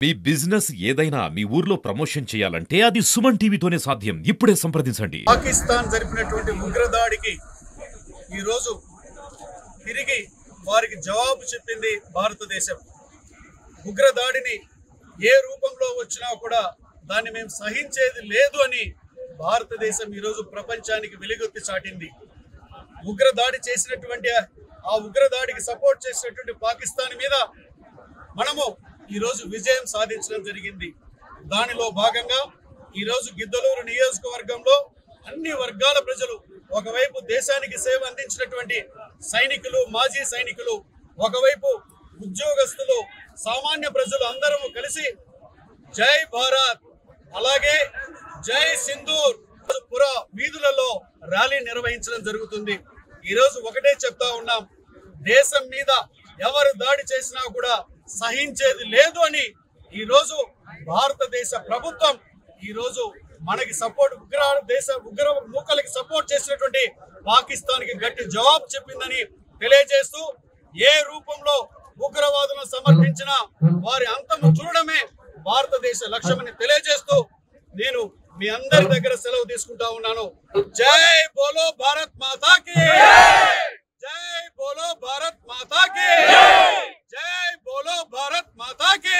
మీ business ఏదైనా మీ ఊర్లో promotion చేయాలంటే అది సుమన్ టీవీతోనే సాధ్యం. ఇప్పుడే సంప్రదించండి. పాకిస్తాన్ జరిపినటువంటి ఉగ్రదాడికి ఈ రోజు తిరిగి వారికి జవాబు చెప్పింది భారతదేశం. ఉగ్రదాడిని ఏ రూపంలో వచ్చినా కూడా దాన్ని మేము సహించేది లేదు అని భారతదేశం ఈ రోజు ప్రపంచానికి వెలుగెత్తి చాటింది. ఉగ్రదాడి చేసినటువంటి ఆ ఉగ్రదాడికి సపోర్ట్ చేసినటువంటి పాకిస్తాన్ మీద మనము ఈ రోజు విజయం సాధించడం జరిగింది. దానిలో భాగంగా ఈ రోజు గిద్దలూరు నియోజకవర్గంలో అన్ని వర్గాల ప్రజలు, ఒకవైపు దేశానికి సేవ అందించినటువంటి సైనికులు, మాజీ సైనికులు, ఒకవైపు ఉద్యోగస్తులు, సామాన్య ప్రజలు అందరము కలిసి జై భారత్ అలాగే జై సింధూర్ పుర వీధులలో ర్యాలీ నిర్వహించడం జరుగుతుంది. ఈరోజు ఒకటే చెప్తా ఉన్నాం, దేశం మీద ఎవరు దాడి చేసినా కూడా సహించేది లేదు అని ఈ రోజు భారతదేశ ప్రభుత్వం ఈ రోజు మనకి సపోర్ట్ ఉగ్ర మూకలకి సపోర్ట్ చేసినటువంటి పాకిస్తాన్ కి గట్టి జవాబు చెప్పిందని తెలియజేస్తూ, ఏ రూపంలో ఉగ్రవాదులను సమర్థించినా వారి అంతము చూడడమే భారతదేశ లక్ష్యమని తెలియజేస్తూ నేను మీ అందరి దగ్గర సెలవు తీసుకుంటా ఉన్నాను. జై బోలో భారత్ మాతా కీ, జై బోలో భారత్ మాతా కీ, జై బోలో భారత్ మాతా కీ.